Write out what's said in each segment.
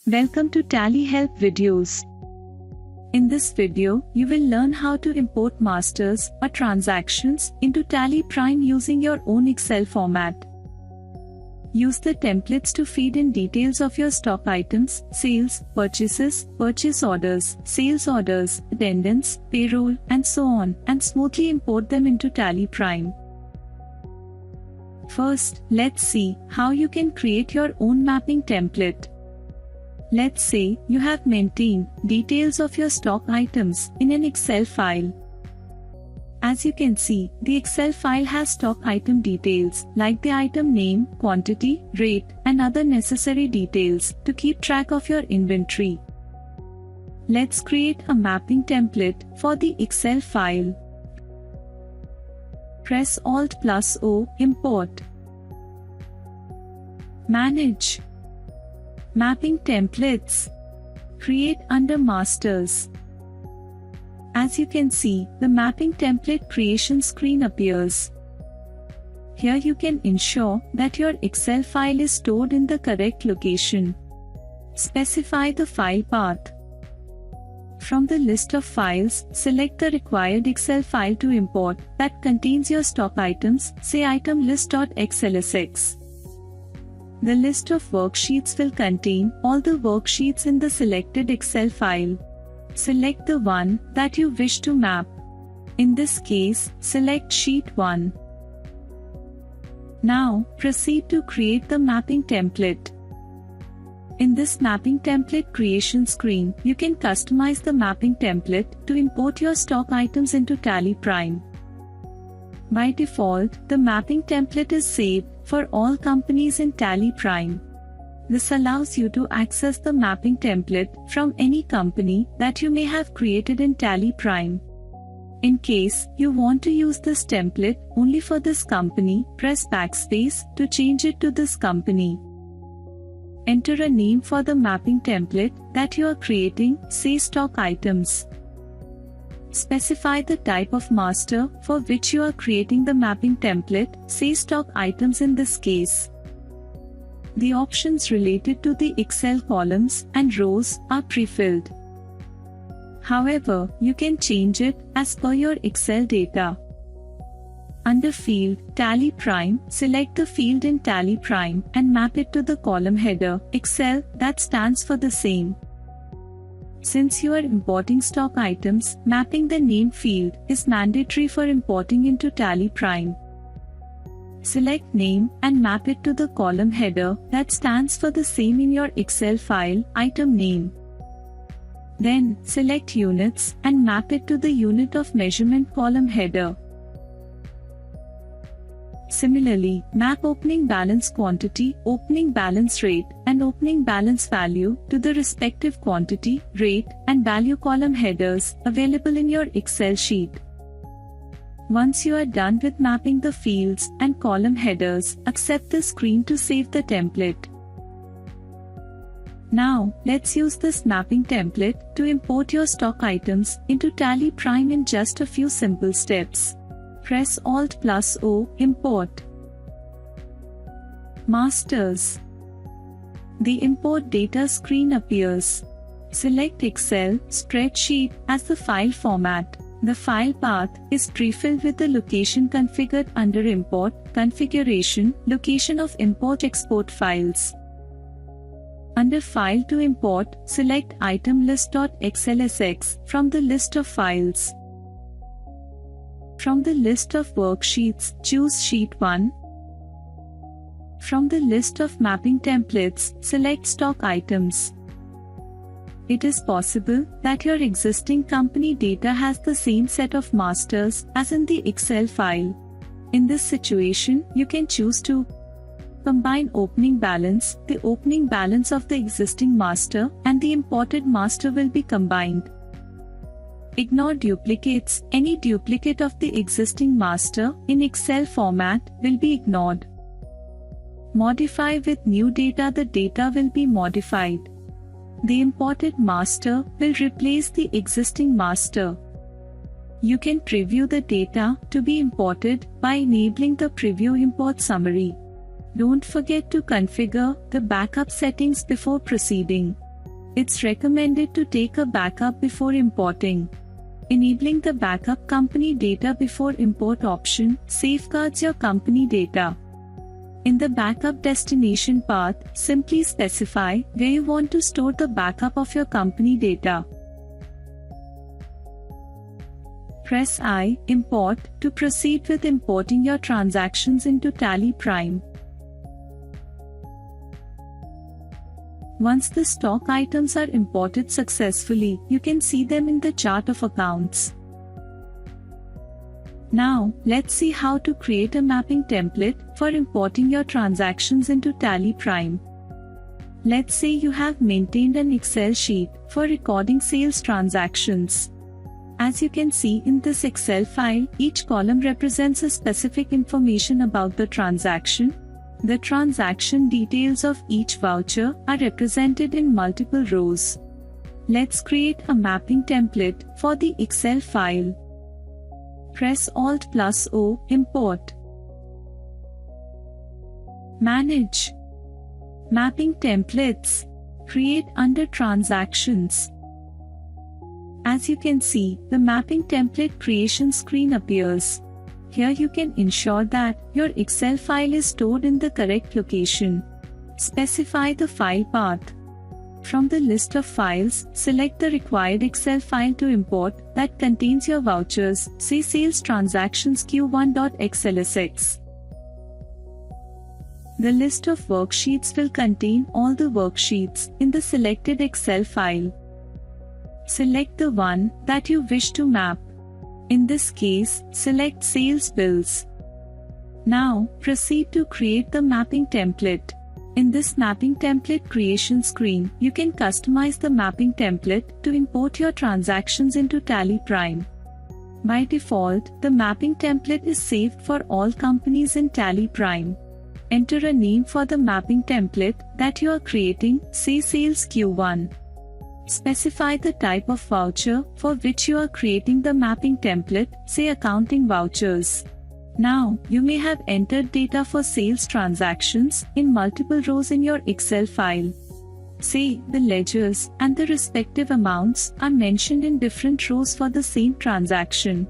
Welcome to Tally Help videos. In this video, you will learn how to import masters or transactions into Tally Prime using your own Excel format. Use the templates to feed in details of your stock items, sales, purchases, purchase orders, sales orders, attendance, payroll, and so on, and smoothly import them into Tally Prime. First, let's see how you can create your own mapping template. Let's say you have maintained details of your stock items in an Excel file. As you can see, the Excel file has stock item details like the item name, quantity, rate, and other necessary details to keep track of your inventory. Let's create a mapping template for the Excel file. Press Alt+O, Import. Manage. Mapping templates. Create under Masters. As you can see, the mapping template creation screen appears. Here you can ensure that your Excel file is stored in the correct location. Specify the file path. From the list of files, select the required Excel file to import that contains your stock items, say item list.xlsx. The list of worksheets will contain all the worksheets in the selected Excel file. Select the one that you wish to map. In this case, select Sheet 1. Now, proceed to create the mapping template. In this mapping template creation screen, you can customize the mapping template to import your stock items into Tally Prime. By default, the mapping template is saved for all companies in Tally Prime. This allows you to access the mapping template from any company that you may have created in Tally Prime. In case you want to use this template only for this company, press backspace to change it to this company. Enter a name for the mapping template that you are creating, say stock items. Specify the type of master for which you are creating the mapping template, say stock items in this case. The options related to the Excel columns and rows are pre-filled. However, you can change it as per your Excel data. Under Field, Tally Prime, select the field in Tally Prime and map it to the column header, Excel, that stands for the same. Since you are importing stock items, mapping the name field is mandatory for importing into Tally Prime. Select name and map it to the column header that stands for the same in your Excel file, item name. Then, select units and map it to the unit of measurement column header. Similarly, map opening balance quantity, opening balance rate, and opening balance value to the respective quantity, rate, and value column headers available in your Excel sheet. Once you are done with mapping the fields and column headers, accept the screen to save the template. Now, let's use this mapping template to import your stock items into Tally Prime in just a few simple steps. Press Alt+O, Import. Masters. The Import Data screen appears. Select Excel, Spreadsheet as the file format. The file path is pre-filled with the location configured under Import, Configuration, Location of Import-Export files. Under File to import, select item list.xlsx from the list of files. From the list of worksheets, choose Sheet 1. From the list of mapping templates, select stock items. It is possible that your existing company data has the same set of masters as in the Excel file. In this situation, you can choose to combine opening balance. The opening balance of the existing master and the imported master will be combined. Ignore duplicates. Any duplicate of the existing master in Excel format will be ignored. Modify with new data. The data will be modified. The imported master will replace the existing master. You can preview the data to be imported by enabling the Preview Import Summary. Don't forget to configure the backup settings before proceeding. It's recommended to take a backup before importing. Enabling the backup company data before import option safeguards your company data. In the backup destination path, simply specify where you want to store the backup of your company data. Press I, Import, to proceed with importing your transactions into Tally Prime. Once the stock items are imported successfully, you can see them in the chart of accounts. Now, let's see how to create a mapping template for importing your transactions into Tally Prime. Let's say you have maintained an Excel sheet for recording sales transactions. As you can see in this Excel file, each column represents a specific information about the transaction. The transaction details of each voucher are represented in multiple rows. Let's create a mapping template for the Excel file. Press Alt+O, Import. Manage. Mapping templates. Create under Transactions. As you can see, the mapping template creation screen appears. Here you can ensure that your Excel file is stored in the correct location. Specify the file path. From the list of files, select the required Excel file to import that contains your vouchers, say sales transactions q1.xlsx. The list of worksheets will contain all the worksheets in the selected Excel file. Select the one that you wish to map. In this case, select Sales Bills. Now, proceed to create the mapping template. In this mapping template creation screen, you can customize the mapping template to import your transactions into Tally Prime. By default, the mapping template is saved for all companies in Tally Prime. Enter a name for the mapping template that you are creating, say Sales Q1. Specify the type of voucher for which you are creating the mapping template, say accounting vouchers. Now, you may have entered data for sales transactions in multiple rows in your Excel file. Say, the ledgers and the respective amounts are mentioned in different rows for the same transaction.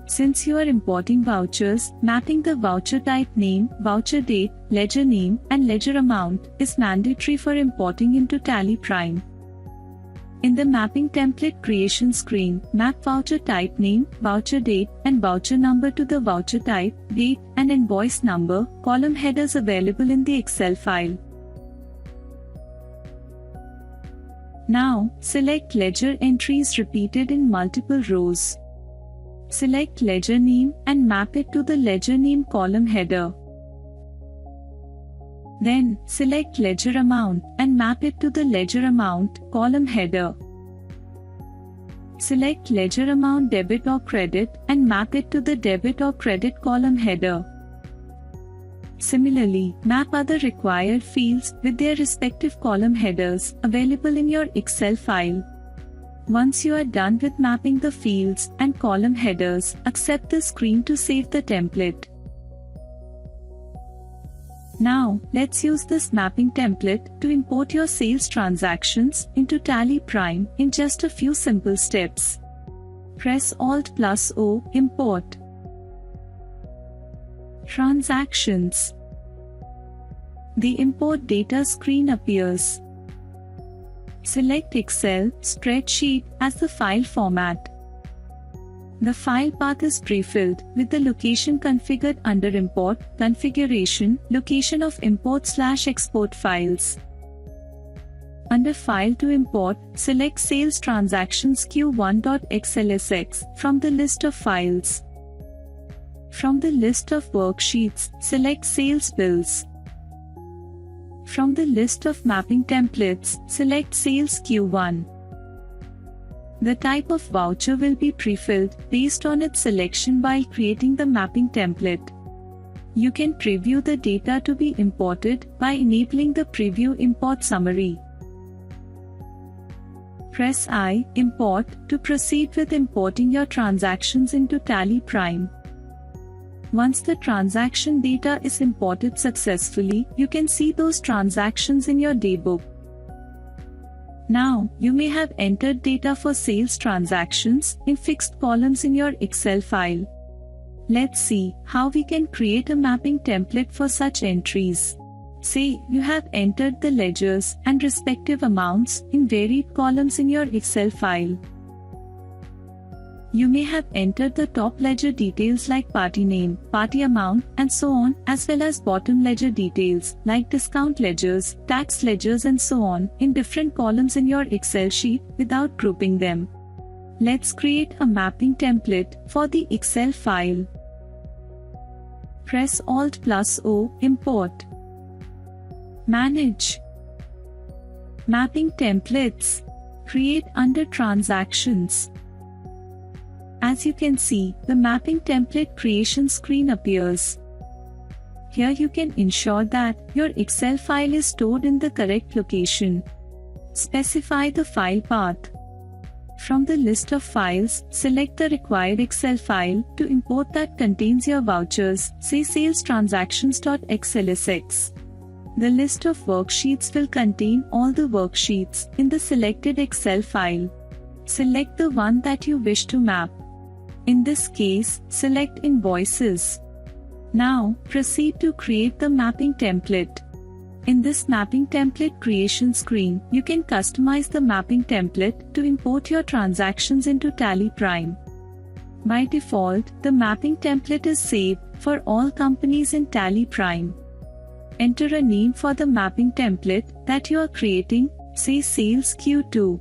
Since you are importing vouchers, mapping the voucher type name, voucher date, ledger name, and ledger amount is mandatory for importing into Tally Prime. In the mapping template creation screen, map voucher type name, voucher date, and voucher number to the voucher type, date, and invoice number column headers available in the Excel file. Now, select ledger entries repeated in multiple rows. Select ledger name and map it to the ledger name column header. Then, select ledger amount and map it to the ledger amount column header. Select ledger amount debit or credit and map it to the debit or credit column header. Similarly, map other required fields with their respective column headers available in your Excel file. Once you are done with mapping the fields and column headers, accept the screen to save the template. Now, let's use this mapping template to import your sales transactions into Tally Prime in just a few simple steps. Press Alt+O, Import. Transactions. The Import Data screen appears. Select Excel, Spreadsheet as the file format. The file path is pre-filled with the location configured under Import, Configuration, Location of Import/Export Files. Under File to Import, select Sales Transactions q1.xlsx from the list of files. From the list of worksheets, select Sales Bills. From the list of mapping templates, select Sales Q1. The type of voucher will be pre-filled based on its selection while creating the mapping template. You can preview the data to be imported by enabling the Preview Import Summary. Press I, Import, to proceed with importing your transactions into Tally Prime. Once the transaction data is imported successfully, you can see those transactions in your daybook. Now, you may have entered data for sales transactions in fixed columns in your Excel file. Let's see how we can create a mapping template for such entries. Say you have entered the ledgers and respective amounts in varied columns in your Excel file. You may have entered the top ledger details like party name, party amount, and so on, as well as bottom ledger details like discount ledgers, tax ledgers, and so on in different columns in your Excel sheet without grouping them. Let's create a mapping template for the Excel file. Press Alt+O, Import. Manage. Mapping templates. Create under Transactions. As you can see, the mapping template creation screen appears. Here you can ensure that your Excel file is stored in the correct location. Specify the file path. From the list of files, select the required Excel file to import that contains your vouchers, say salestransactions.xlsx. The list of worksheets will contain all the worksheets in the selected Excel file. Select the one that you wish to map. In this case, select Invoices. Now, proceed to create the mapping template. In this mapping template creation screen, you can customize the mapping template to import your transactions into Tally Prime. By default, the mapping template is saved for all companies in Tally Prime. Enter a name for the mapping template that you are creating, say Sales Q2.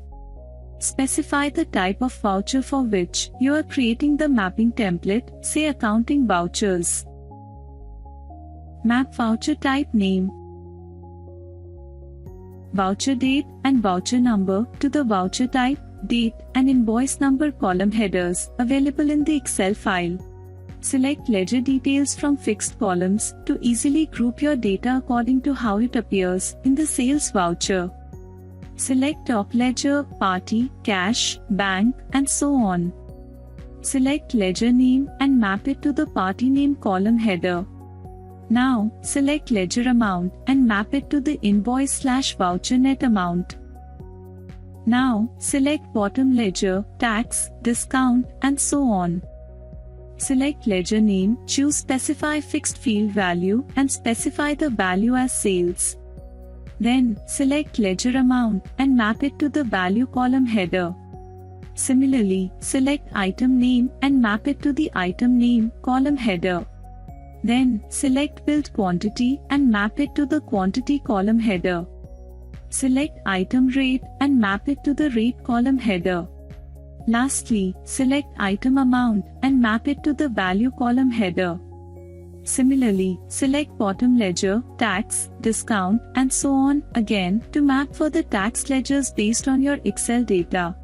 Specify the type of voucher for which you are creating the mapping template, say accounting vouchers. Map voucher type name, voucher date and voucher number to the voucher type, date, and invoice number column headers available in the Excel file. Select ledger details from fixed columns to easily group your data according to how it appears in the sales voucher. Select top ledger, party, cash, bank, and so on. Select ledger name and map it to the party name column header. Now, select ledger amount and map it to the invoice/voucher net amount. Now, select bottom ledger, tax, discount, and so on. Select ledger name, choose specify fixed field value, and specify the value as sales. Then, select ledger amount and map it to the value column header. Similarly, select item name and map it to the item name column header. Then, select billed quantity and map it to the quantity column header. Select item rate and map it to the rate column header. Lastly, select item amount and map it to the value column header. Similarly, select bottom ledger, tax, discount, and so on again to map for the tax ledgers based on your Excel data.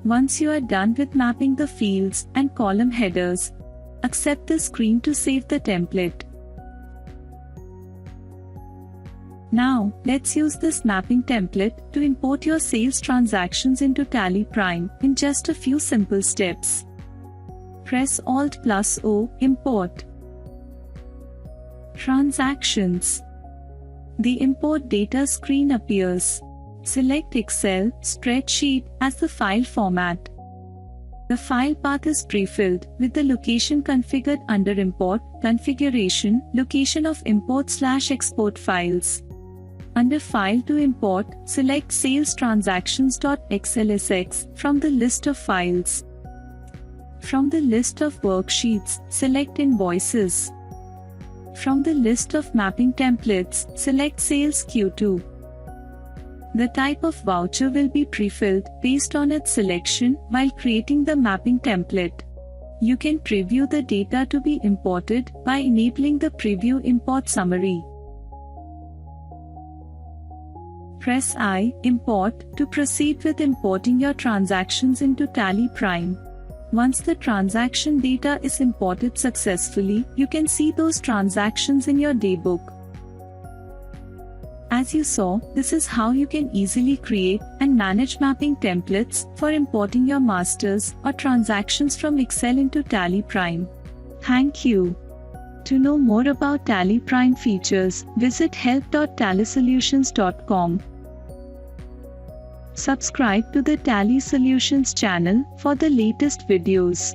Once you are done with mapping the fields and column headers, accept the screen to save the template. Now, let's use this mapping template to import your sales transactions into Tally Prime in just a few simple steps. Press Alt+O, Import. Transactions. The Import Data screen appears. Select Excel, Spreadsheet as the file format. The file path is pre-filled with the location configured under Import, Configuration, Location of Import/Export Files. Under File to Import, select salestransactions.xlsx from the list of files. From the list of worksheets, select Invoices. From the list of mapping templates, select Sales Q2. The type of voucher will be pre-filled based on its selection while creating the mapping template. You can preview the data to be imported by enabling the Preview Import Summary. Press I, Import, to proceed with importing your transactions into Tally Prime. Once the transaction data is imported successfully, you can see those transactions in your daybook. As you saw, this is how you can easily create and manage mapping templates for importing your masters or transactions from Excel into Tally Prime. Thank you. To know more about Tally Prime features, visit help.tallysolutions.com. Subscribe to the Tally Solutions channel for the latest videos.